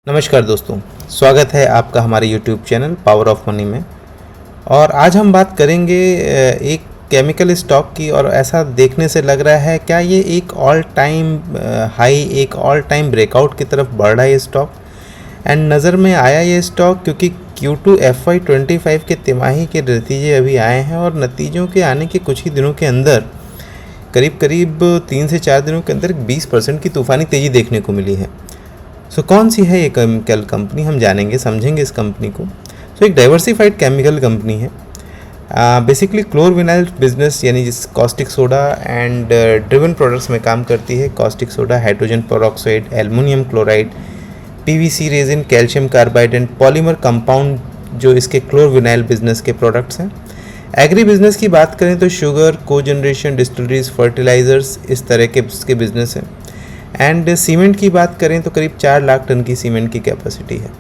नमस्कार दोस्तों, स्वागत है आपका हमारे YouTube channel power of money में। और आज हम बात करेंगे एक केमिकल स्टॉक की। और ऐसा देखने से लग रहा है क्या ये एक ऑल टाइम हाई, एक ऑल टाइम ब्रेकआउट की तरफ बढ़ रहा है ये स्टॉक। एंड नज़र में आया ये स्टॉक क्योंकि Q2 FY25 के तिमाही के नतीजे अभी आए हैं और नतीजों के आने के कुछ ही दिनों के अंदर करीब 3 से 4 दिनों के अंदर 20% की तूफ़ानी तेज़ी देखने को मिली है। कौन सी है ये केमिकल कंपनी, हम जानेंगे समझेंगे इस कंपनी को। एक डाइवर्सिफाइड केमिकल कंपनी है। बेसिकली क्लोरविनाइल बिजनेस यानी जिस caustic soda and driven products में काम करती है। Caustic soda, hydrogen peroxide, aluminium chloride, PVC resin, calcium carbide and polymer compound जो इसके क्लोरविनाइल बिजनेस के प्रोडक्ट्स हैं। एग्री बिजनेस की बात करें तो शुगर, कोजनरेशन, डिस्टिलरीज, फर्टिलाइजर्स, इस तरह के इसके बिजनेस हैं। एंड सीमेंट की बात करें तो करीब 4 लाख टन की सीमेंट की कैपेसिटी है।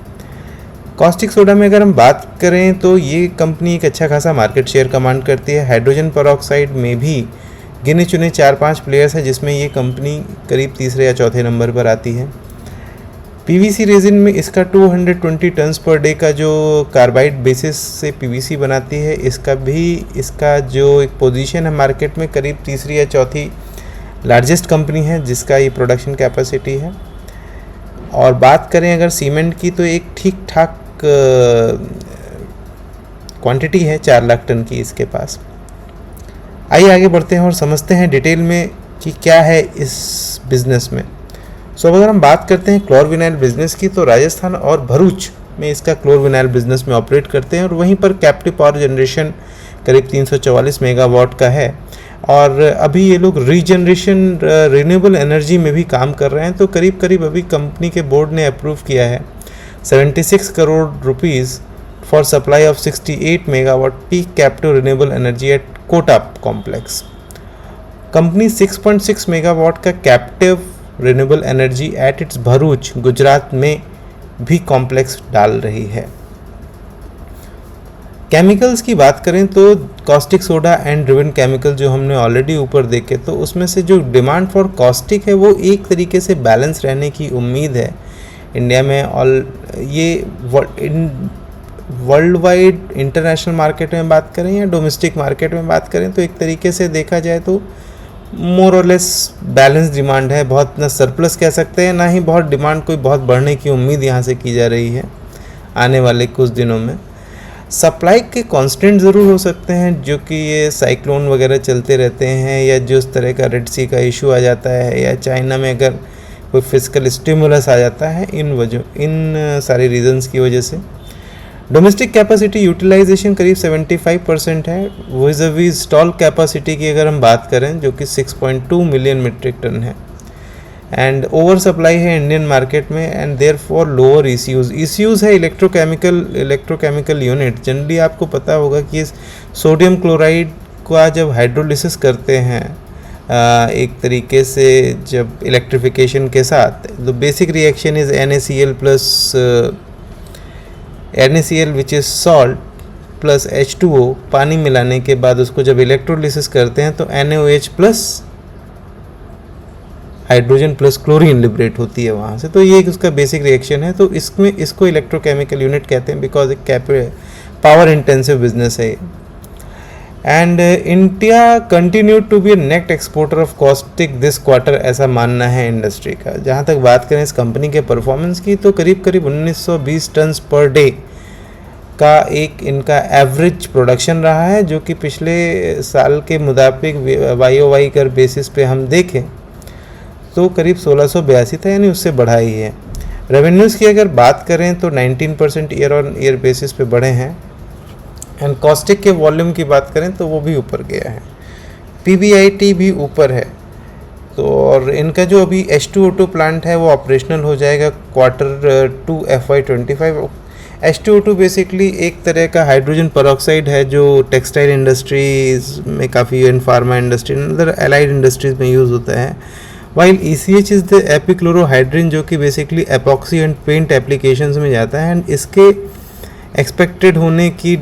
कॉस्टिक सोडा में अगर हम बात करें तो ये कंपनी एक अच्छा खासा मार्केट शेयर कमांड करती है। हाइड्रोजन पेरोक्साइड में भी गिने चुने 4-5 प्लेयर्स हैं जिसमें ये कंपनी करीब तीसरे या चौथे नंबर पर आती है। PVC रेजिन में इसका 220 टन्स पर डे का जो कार्बाइड बेसिस से PVC बनाती है, इसका जो एक पोजीशन है मार्केट में करीब तीसरी या चौथी लार्जेस्ट कंपनी है जिसका ये प्रोडक्शन कैपेसिटी है। और बात करें अगर सीमेंट की तो एक ठीक ठाक क्वांटिटी है 4 लाख टन की इसके पास। आइए आगे बढ़ते हैं और समझते हैं डिटेल में कि क्या है इस बिज़नेस में। अब अगर हम बात करते हैं क्लोरविनाइल बिज़नेस की तो राजस्थान और भरूच में इसका क्लोरविनाइल बिज़नेस में ऑपरेट करते हैं और वहीं पर कैप्टिव पावर जनरेशन करीब 344 मेगावाट का है। और अभी ये लोग रीजनरेशन रिन्यूएबल एनर्जी में भी काम कर रहे हैं। तो करीब अभी कंपनी के बोर्ड ने अप्रूव किया है 76 crore rupees for supply of 68 megawatt peak captive renewable energy at Kota complex. Company 6.6 megawatt का captive renewable energy at its Bharuch Gujarat में भी कॉम्प्लेक्स डाल रही है। केमिकल्स की बात करें तो caustic soda and driven chemical जो हमने ऑलरेडी ऊपर देखे तो उसमें से जो डिमांड फॉर कॉस्टिक है वो एक तरीके से बैलेंस रहने की उम्मीद है इंडिया में। ये वर्ल्ड वाइड इंटरनेशनल मार्केट में बात करें या डोमेस्टिक मार्केट में बात करें तो एक तरीके से देखा जाए तो मोर और लेस बैलेंस डिमांड है। बहुत ना सरप्लस कह सकते हैं, ना ही बहुत डिमांड कोई बहुत बढ़ने की उम्मीद यहाँ से की जा रही है आने वाले कुछ दिनों में। सप्लाई के कांस्टेंट ज़रूर हो सकते हैं जो कि ये साइक्लोन वगैरह चलते रहते हैं या जो इस तरह का रेड सी का इशू आ जाता है या चाइना में अगर कोई फिजिकल स्टिमुलस आ जाता है, इन सारी रीजंस की वजह से। डोमेस्टिक कैपेसिटी यूटिलाइजेशन करीब 75% है। विज़ इंस्टॉल कैपेसिटी की अगर हम बात करें जो कि 6.2 मिलियन मीट्रिक टन है। एंड ओवर सप्लाई है इंडियन मार्केट में and therefore lower ECUs है इलेक्ट्रोकेमिकल यूनिट। जनरली आपको पता होगा कि सोडियम क्लोराइड का जब हाइड्रोलिसिस करते हैं एक तरीके से जब इलेक्ट्रिफिकेशन के साथ, तो basic reaction is NaCl plus NaCl which is salt plus H2O। पानी मिलाने के बाद उसको जब इलेक्ट्रोलिसिस करते हैं तो NaOH plus hydrogen plus chlorine liberate होती है वहाँ से। तो ये उसका बेसिक रिएक्शन है। तो इसको इलेक्ट्रोकेमिकल यूनिट कहते हैं बिकॉज एक पावर इंटेंसिव बिजनेस है। And India continue to be net exporter of caustic this quarter, ऐसा मानना है इंडस्ट्री का। जहाँ तक बात करें इस कंपनी के परफॉर्मेंस की तो करीब 1920 टन्स पर डे का एक इनका एवरेज प्रोडक्शन रहा है जो कि पिछले साल के मुताबिक YOY कर बेसिस पे हम देखें तो करीब 1682 था, यानी उससे बढ़ा ही है। रेवेन्यूज़ की अगर बात करें तो 19% ईयर ऑन ईयर बेसिस पे बढ़े हैं। एंड कॉस्टिक के वॉल्यूम की बात करें तो वो भी ऊपर गया है। PBIT भी ऊपर है। तो और इनका जो अभी H2O2 प्लांट है वो ऑपरेशनल हो जाएगा Q2 FY25। H2O2 बेसिकली एक तरह का हाइड्रोजन पेरोक्साइड है जो टेक्सटाइल इंडस्ट्रीज में काफ़ी एंड फार्मा इंडस्ट्री अंदर एलाइड इंडस्ट्रीज में यूज़ होता है। While ECH is the epichlorohydrin जो कि basically epoxy and paint applications में जाता है। एंड इसके एक्सपेक्टेड होने की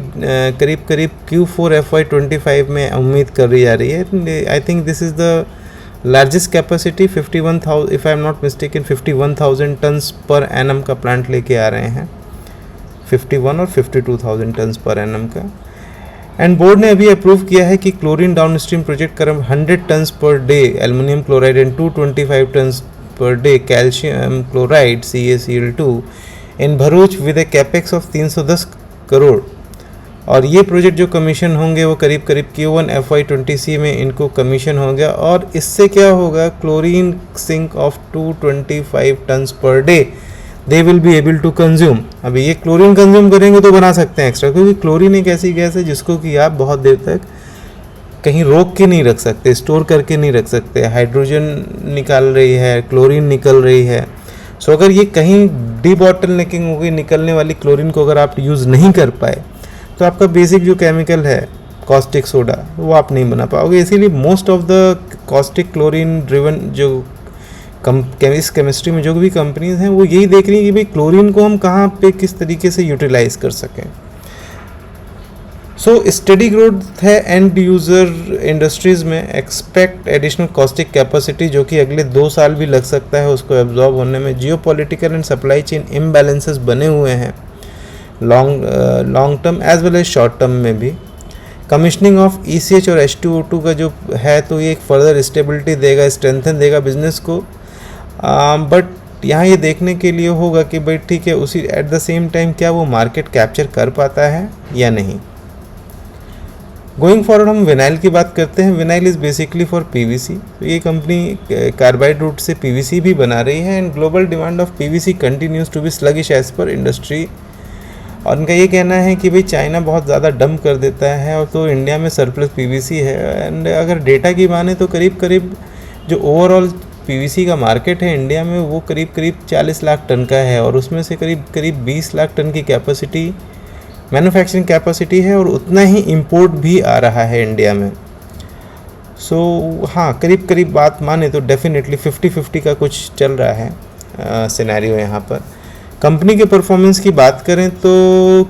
करीब Q4 FY25 में उम्मीद करी जा रही है। I think this is the largest capacity 51,000, if I am not mistaken 51,000 tons per annum का प्लांट लेके आ रहे हैं, 51 और 52,000 टन्स पर एनम का। एंड बोर्ड ने अभी अप्रूव किया है कि क्लोरीन डाउनस्ट्रीम प्रोजेक्ट कर 100 tons per day aluminium chloride and 225 tons per day calcium chloride CaCl2 in Bharuch with a capex of 310 crore. और ये प्रोजेक्ट जो कमीशन होंगे वो करीब करीब Q1 FY20 में इनको कमीशन हो गया। और इससे क्या होगा, chlorine sink of 225 tons per day they will be able to consume. अभी ये क्लोरीन कंज्यूम करेंगे तो बना सकते हैं एक्स्ट्रा, क्योंकि क्लोरीन एक ऐसी गैस है जिसको कि आप बहुत देर तक कहीं रोक के नहीं रख सकते, स्टोर करके नहीं रख सकते। हाइड्रोजन निकाल रही है, क्लोरीन निकल रही है। सो अगर ये कहीं डीबॉटलनेकिंग हो गई, निकलने वाली क्लोरीन को अगर आप यूज़ नहीं कर पाए तो आपका बेसिक जो केमिकल है कॉस्टिक सोडा वो आप नहीं बना पाओगे। इसीलिए most of the caustic chlorine driven जो इस केमिस्ट्री में जो भी कंपनीज हैं वो यही देख रही हैं कि भाई क्लोरीन को हम कहाँ पे किस तरीके से यूटिलाइज कर सकें। सो स्टडी ग्रोथ है एंड यूज़र इंडस्ट्रीज़ में। एक्सपेक्ट एडिशनल कॉस्टिक कैपेसिटी जो कि अगले 2 साल भी लग सकता है उसको एब्जॉर्ब होने में। Geopolitical and supply chain imbalances बने हुए हैं long term as well as short term में भी। कमिश्निंग ऑफ ECH और H2O2 का जो है तो ये एक फर्दर स्टेबिलिटी देगा, स्ट्रेंथन देगा बिजनेस को। बट यहाँ ये देखने के लिए होगा कि भाई ठीक है, उसी एट द सेम टाइम क्या वो मार्केट कैप्चर कर पाता है या नहीं। गोइंग फॉरवर्ड हम विनाइल की बात करते हैं। Vinyl is basically for PVC। तो ये कंपनी कार्बाइड रूट से PVC भी बना रही है and global demand of PVC continues to be sluggish as per industry. और उनका ये कहना है कि भाई चाइना बहुत ज़्यादा डंप कर देता है और तो इंडिया में सरप्लस PVC है। एंड अगर डेटा की माने तो करीब करीब जो ओवरऑल PVC का मार्केट है इंडिया में वो करीब करीब 40 लाख टन का है और उसमें से करीब करीब 20 लाख टन की कैपेसिटी मैन्युफैक्चरिंग कैपेसिटी है और उतना ही इंपोर्ट भी आ रहा है इंडिया में। सो हाँ, करीब करीब बात माने तो डेफिनेटली 50-50 का कुछ चल रहा है सिनेरियो यहाँ पर। कंपनी के परफॉर्मेंस की बात करें तो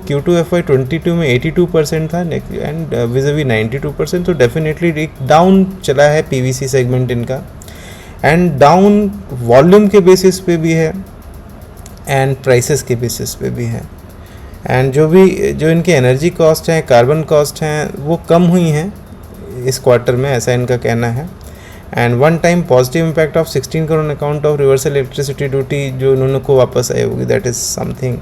Q2 FY22 में 82% था एंड विज़-अ-वी 92%। तो डेफिनेटली एक डाउन चला है PVC सेगमेंट इनका एंड डाउन वॉल्यूम के बेसिस पे भी है एंड प्राइसेस के बेसिस पे भी है। एंड जो इनकी एनर्जी कॉस्ट हैं, कार्बन कॉस्ट हैं, वो कम हुई हैं इस क्वार्टर में, ऐसा इनका कहना है। And one time positive impact of 16 crore account of reversal electricity duty जो इन्होंने को वापस आई होगी, दैट इज़ समथिंग।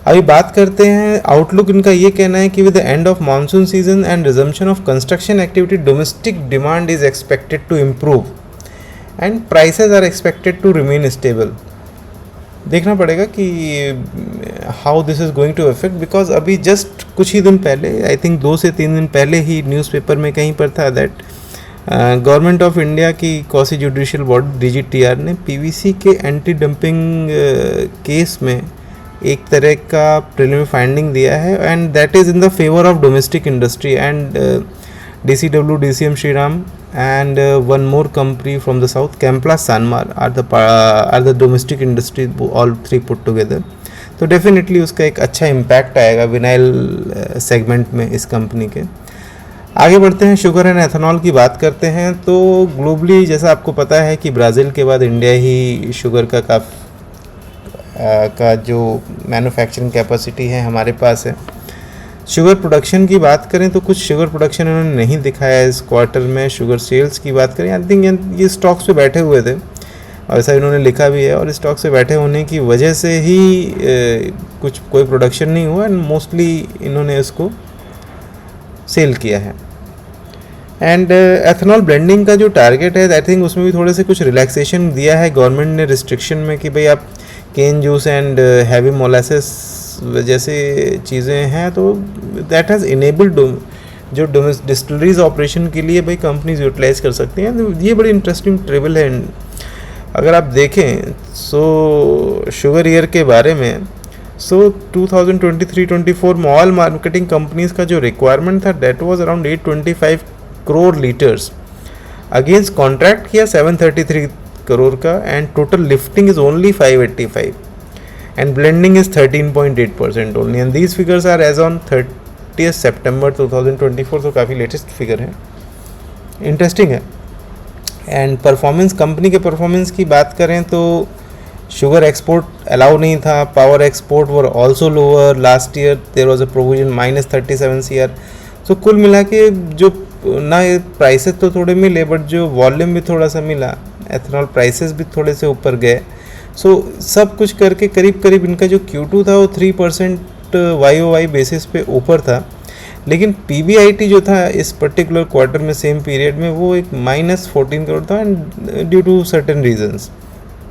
अभी बात करते हैं आउटलुक। इनका ये कहना है कि with the end of monsoon season and resumption of construction activity domestic demand is expected to improve and prices are expected to remain stable. देखना पड़ेगा कि how this is going to affect, because अभी just कुछ ही दिन पहले, I think 2 से 3 दिन पहले ही न्यूज़पेपर में कहीं पर था दैट गवर्नमेंट ऑफ इंडिया की क्वासी जुडिशियल बॉडी DGTR ने PVC के एंटी डंपिंग केस में एक तरह का प्रीलिमिनरी फाइंडिंग दिया है and that is in the favour of domestic industry and DCW, DCM Shriram and one more company from the south, Chemplast Sanmar are the domestic industry, all three put together. तो definitely उसका एक अच्छा impact आएगा vinyl segment में इस company के। आगे बढ़ते हैं, शुगर एंड एथेनॉल की बात करते हैं। तो ग्लोबली जैसा आपको पता है कि ब्राज़ील के बाद इंडिया ही शुगर का जो मैन्युफैक्चरिंग कैपेसिटी है हमारे पास है। शुगर प्रोडक्शन की बात करें तो कुछ शुगर प्रोडक्शन इन्होंने नहीं दिखाया इस क्वार्टर में। शुगर सेल्स की बात करें, आई थिंक ये स्टॉक्स पे बैठे हुए थे और ऐसा इन्होंने लिखा भी है, और स्टॉक्स पे बैठे होने की वजह से ही कोई प्रोडक्शन नहीं हुआ एंड मोस्टली इन्होंने इसको सेल किया है। एंड एथेनॉल ब्लेंडिंग का जो टारगेट है, आई थिंक उसमें भी थोड़े से कुछ रिलैक्सेशन दिया है गवर्नमेंट ने रिस्ट्रिक्शन में कि भाई आप cane juice and heavy molasses जैसे चीज़ें हैं तो दैट हैज़ इनेबल्ड जो डिस्टिलरीज ऑपरेशन के लिए भाई कंपनीज यूटिलाइज कर सकती हैं। ये बड़ी इंटरेस्टिंग ट्रेवल है। अगर आप देखें सो शुगर ईयर के बारे में, सो 2023-24 में ऑल मार्केटिंग कंपनीज का जो रिक्वायरमेंट था that was around 825 crore litres, against contract किया 733 करोड़ का and total lifting is only 585 and blending is 13.8% only, and these figures are as on 30th September 2024, तो काफ़ी लेटेस्ट फिगर है, इंटरेस्टिंग है। एंड परफॉर्मेंस, कंपनी के परफॉर्मेंस की बात करें तो शुगर एक्सपोर्ट अलाउ नहीं था, power export were also lower, last year there was a provision -37 CR। So कुल मिला के जो ना प्राइसेस तो थोड़े मिले बट जो वॉल्यूम भी थोड़ा सा मिला, एथनॉल प्राइसेस भी थोड़े से ऊपर गए। सो सब कुछ करके करीब करीब इनका जो Q2 था वो 3% YOY बेसिस पे ऊपर था, लेकिन PBIT जो था इस पर्टिकुलर क्वार्टर में सेम पीरियड में वो एक -14 करोड़ था, and due to certain reasons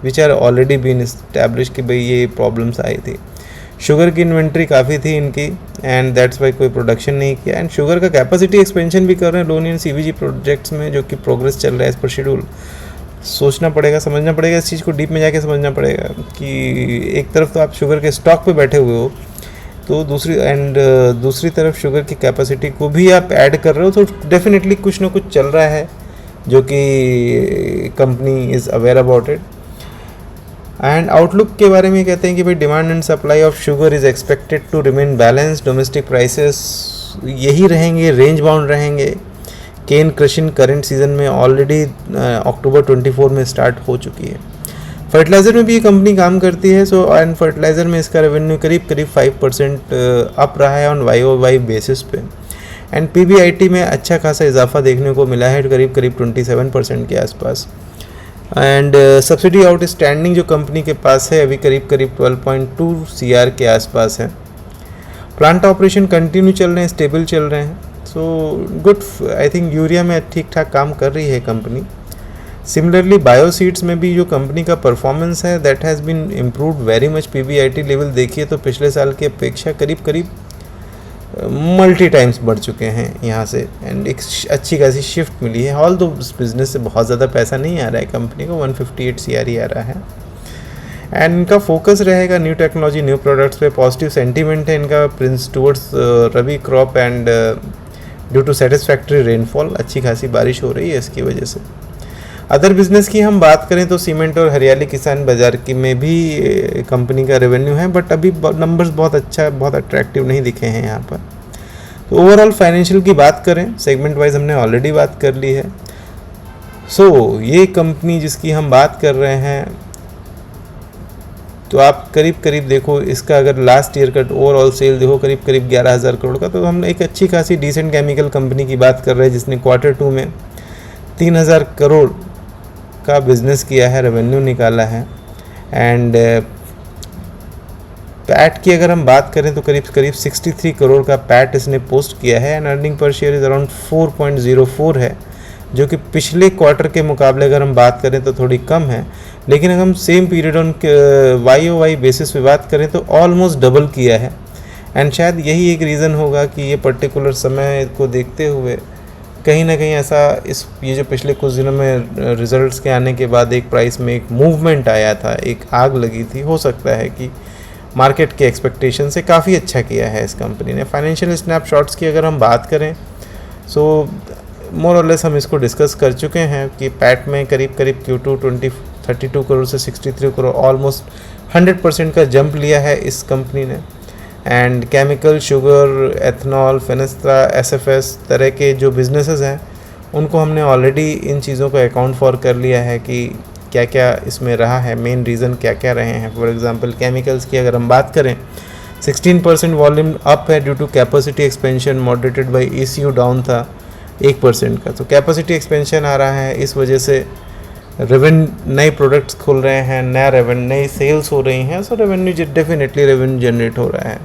which are already been establish कि भाई ये प्रॉब्लम्स आई थी। शुगर की इन्वेंट्री काफ़ी थी इनकी, एंड दैट्स वाई कोई प्रोडक्शन नहीं किया। एंड शुगर का कैपेसिटी एक्सपेंशन भी कर रहे हैं लोनी एंड CBG प्रोजेक्ट्स में, जो कि प्रोग्रेस चल रहा है एज पर शेड्यूल। सोचना पड़ेगा, समझना पड़ेगा, इस चीज़ को डीप में जाके समझना पड़ेगा कि एक तरफ तो आप शुगर के स्टॉक पे बैठे हुए हो, तो दूसरी तरफ शुगर की कैपेसिटी को भी आप ऐड कर रहे हो, तो डेफिनेटली कुछ ना कुछ चल रहा है जो कि company is aware about it. And outlook के बारे में कहते हैं कि भाई demand and supply of sugar is expected to remain balance, domestic prices यही रहेंगे, रेंज बाउंड रहेंगे। केन क्रशिंग करंट सीजन में ऑलरेडी अक्टूबर 24 में स्टार्ट हो चुकी है। फर्टिलाइज़र में भी ये कंपनी काम करती है, सो एंड फर्टिलाइज़र में इसका रेवेन्यू करीब 5% अप रहा है ऑन YOY बेसिस पे। एंड PBIT में अच्छा खासा इजाफा देखने को मिला है, करीब 27% के आसपास। एंड सब्सिडी आउटस्टैंडिंग जो कंपनी के पास है अभी करीब 12.2 CR के आसपास है। प्लांट ऑपरेशन कंटिन्यू चल रहे हैं, स्टेबल चल रहे हैं, so good. I think urea में ठीक ठाक काम कर रही है कंपनी। सिमिलरली बायोसीड्स में भी जो कंपनी का परफॉर्मेंस है that has been improved very much. PBIT level देखिए तो पिछले साल की अपेक्षा करीब मल्टी टाइम्स बढ़ चुके हैं यहाँ से, एंड एक अच्छी खासी शिफ्ट मिली है। ऑल तो इस बिज़नेस से बहुत ज़्यादा पैसा नहीं आ रहा है कंपनी को, 158 CR ही आ रहा है। एंड इनका फोकस रहेगा न्यू टेक्नोलॉजी, न्यू प्रोडक्ट्स पे। पॉजिटिव सेंटीमेंट है इनका prince towards rabi crop, and due to satisfactory rainfall, अच्छी खासी बारिश हो रही है इसकी वजह से। अदर बिजनेस की हम बात करें तो सीमेंट और हरियाली किसान बाजार की में भी कंपनी का रेवेन्यू है, बट अभी नंबर्स बहुत अट्रैक्टिव नहीं दिखे हैं यहाँ पर। तो ओवरऑल फाइनेंशियल की बात करें, सेगमेंट वाइज हमने ऑलरेडी बात कर ली है। सो ये कंपनी जिसकी हम बात कर रहे हैं, तो आप करीब देखो इसका अगर लास्ट ईयर का ओवरऑल सेल देखो करीब 11,000 करोड़ का, तो हम एक अच्छी खासी डिसेंट केमिकल कंपनी की बात कर रहे हैं जिसने Q2 में 3,000 करोड़ का बिजनेस किया है, रेवेन्यू निकाला है। एंड पैट की अगर हम बात करें तो करीब 63 करोड़ का पैट इसने पोस्ट किया है, and earning per share is around 4.04 है, जो कि पिछले क्वार्टर के मुकाबले अगर हम बात करें तो थोड़ी कम है, लेकिन अगर हम same period on YOY basis पे बात करें तो ऑलमोस्ट डबल किया है। एंड शायद यही एक रीज़न होगा कि ये पर्टिकुलर समय को देखते हुए कहीं ना कहीं ऐसा ये जो पिछले कुछ दिनों में रिजल्ट्स के आने के बाद एक प्राइस में एक मूवमेंट आया था, एक आग लगी थी, हो सकता है कि मार्केट के एक्सपेक्टेशन से काफ़ी अच्छा किया है इस कंपनी ने। फाइनेंशियल स्नैपशॉट्स की अगर हम बात करें, सो मोर और लेस हम इसको डिस्कस कर चुके हैं कि पैट में करीब Q2 32 करोड़ से 63 करोड़, ऑलमोस्ट 100% का जंप लिया है इस कंपनी ने। And chemical, sugar, ethanol, fenestra, SFS तरह के जो बिजनेसेस हैं उनको हमने ऑलरेडी इन चीज़ों को अकाउंट फॉर कर लिया है कि क्या क्या इसमें रहा है, मेन रीज़न क्या क्या रहे हैं। फॉर एग्जांपल केमिकल्स की अगर हम बात करें, 16% वॉल्यूम अप है due to capacity expansion, moderated by ECU down था 1% का। तो कैपेसिटी एक्सपेंशन आ रहा है, इस वजह से नए प्रोडक्ट्स खुल रहे हैं, नई सेल्स हो रही हैं, सो डेफिनेटली रेवेन्यू जनरेट हो रहा है।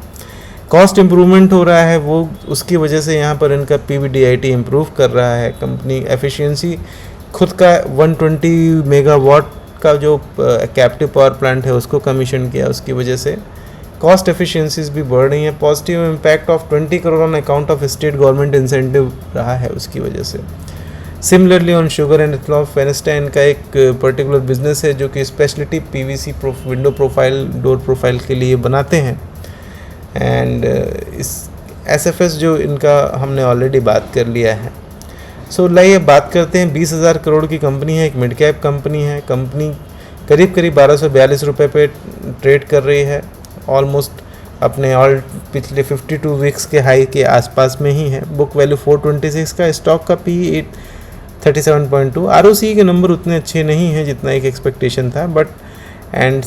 कॉस्ट इम्प्रूवमेंट हो रहा है, वो उसकी वजह से यहाँ पर इनका PBDIT इम्प्रूव कर रहा है। कंपनी एफिशिएंसी खुद का 120 मेगावाट का जो कैप्टिव पावर प्लांट है उसको कमीशन किया, उसकी वजह से कॉस्ट एफिशिएंसीज भी बढ़ रही हैं। Positive impact of 20 crore on account of state government incentive रहा है उसकी वजह से। Similarly on sugar and ethanol, Fenesta इनका एक पर्टिकुलर बिजनेस है जो कि speciality PVC window profile, door profile के लिए बनाते हैं। एंड इस SFS जो इनका हमने ऑलरेडी बात कर लिया है। सो लाइए बात करते हैं, 20,000 करोड़ की कंपनी है, एक मिड कैप कंपनी है। कंपनी करीब 1242 रुपये पे ट्रेड कर रही है, ऑलमोस्ट अपने पिछले 52 वीक्स के हाई के आसपास में ही है। बुक वैल्यू 426 का, स्टॉक का PE 37.2। ROCE के नंबर उतने अच्छे नहीं हैं जितना एक एक्सपेक्टेशन था, बट एंड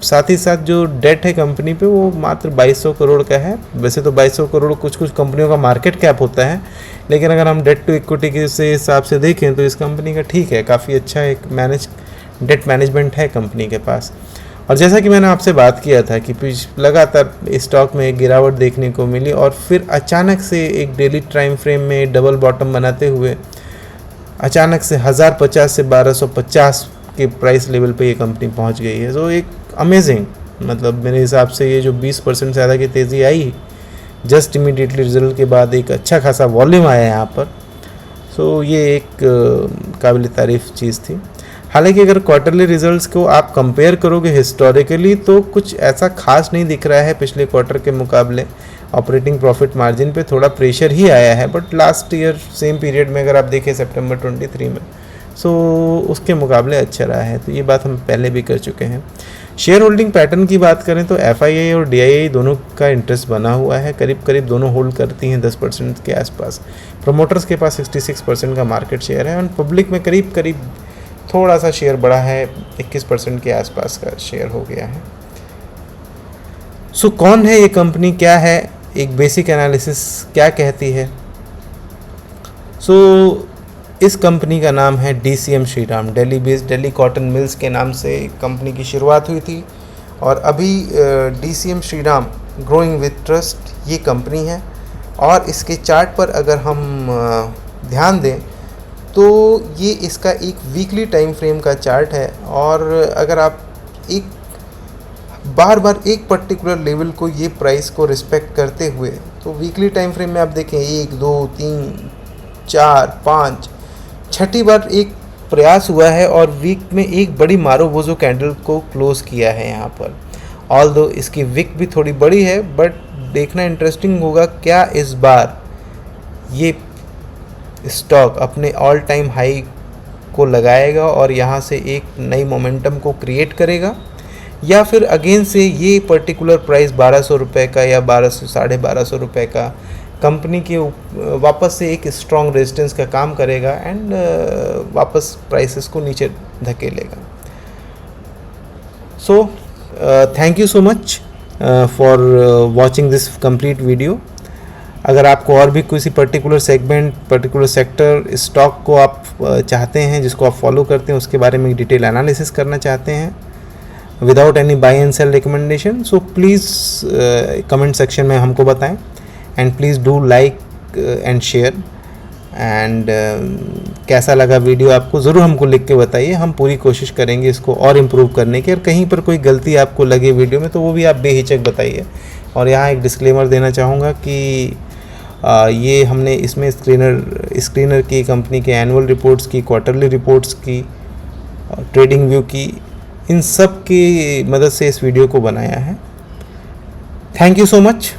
साथ ही साथ जो डेट है कंपनी पे वो मात्र 2200 करोड़ का है। वैसे तो 2200 करोड़ कुछ कुछ कंपनियों का मार्केट कैप होता है, लेकिन अगर हम डेट टू इक्विटी के से हिसाब से देखें तो इस कंपनी का ठीक है, काफ़ी अच्छा एक डेट मैनेजमेंट है कंपनी के पास। और जैसा कि मैंने आपसे बात किया था कि लगातार स्टॉक में एक गिरावट देखने को मिली और फिर अचानक से एक डेली टाइम फ्रेम में डबल बॉटम बनाते हुए अचानक से 1050 से 1250 के प्राइस लेवल पे ये कंपनी पहुंच गई है। तो एक अमेजिंग, मतलब मेरे हिसाब से ये जो 20% से ज़्यादा की तेज़ी आई जस्ट इमीडिएटली रिजल्ट के बाद, एक अच्छा खासा वॉल्यूम आया यहाँ पर, सो ये एक काबिल तारीफ़ चीज़ थी। हालांकि अगर क्वार्टरली रिजल्ट्स को आप कंपेयर करोगे हिस्टोरिकली तो कुछ ऐसा खास नहीं दिख रहा है पिछले क्वार्टर के मुकाबले। ऑपरेटिंग प्रॉफिट मार्जिन पे थोड़ा प्रेशर ही आया है, but last year same period में अगर आप देखें सितंबर 23 में, सो उसके मुकाबले अच्छा रहा है। तो ये बात हम पहले भी कर चुके हैं। शेयर होल्डिंग पैटर्न की बात करें तो FII और DII दोनों का इंटरेस्ट बना हुआ है, करीब करीब दोनों होल्ड करती हैं 10% के आसपास। प्रोमोटर्स के पास 66% का मार्केट शेयर है और पब्लिक में करीब करीब थोड़ा सा शेयर बढ़ा है, 21% के आसपास का शेयर हो गया है। सो कौन है ये कंपनी, क्या है, एक बेसिक एनालिसिस क्या कहती है। सो इस कंपनी का नाम है DCM Shriram, Delhi based Delhi cotton mills के नाम से कंपनी की शुरुआत हुई थी और अभी DCM Shriram growing with trust ये कंपनी है। और इसके चार्ट पर अगर हम ध्यान दें तो ये इसका एक वीकली टाइम फ्रेम का चार्ट है और अगर आप एक बार बार एक पर्टिकुलर लेवल को, ये प्राइस को रिस्पेक्ट करते हुए, तो वीकली टाइम फ्रेम में आप देखें 1 2 3 4 5 छठी बार एक प्रयास हुआ है और वीक में एक बड़ी मारोबोजो कैंडल को क्लोज किया है यहाँ पर। ऑल्दो इसकी विक भी थोड़ी बड़ी है, बट देखना इंटरेस्टिंग होगा क्या इस बार ये स्टॉक अपने ऑल टाइम हाई को लगाएगा और यहाँ से एक नई मोमेंटम को क्रिएट करेगा, या फिर अगेन से ये पर्टिकुलर प्राइस 1200 रुपये का या 1200-1250 रुपये का कंपनी के वापस से एक स्ट्रॉन्ग रेजिस्टेंस का काम करेगा एंड वापस प्राइसेस को नीचे धकेलेगा। So thank you so much for watching this complete video. अगर आपको और भी किसी particular segment, particular sector, stock को आप चाहते हैं जिसको आप फॉलो करते हैं, उसके बारे में डिटेल एनालिसिस करना चाहते हैं without any buy and sell recommendation, so please comment section में हमको बताएं and please do like and share and कैसा लगा वीडियो आपको ज़रूर हमको लिख के बताइए। हम पूरी कोशिश करेंगे इसको और इम्प्रूव करने की, और कहीं पर कोई गलती आपको लगे वीडियो में तो वो भी आप बेहिचक बताइए। और यहाँ एक डिस्क्लेमर देना चाहूँगा कि ये हमने इसमें स्क्रीनर की, कंपनी के एनुअल रिपोर्ट्स की, क्वार्टरली रिपोर्ट्स की, ट्रेडिंग व्यू की, इन सब की मदद से इस वीडियो को बनाया है। Thank you so much.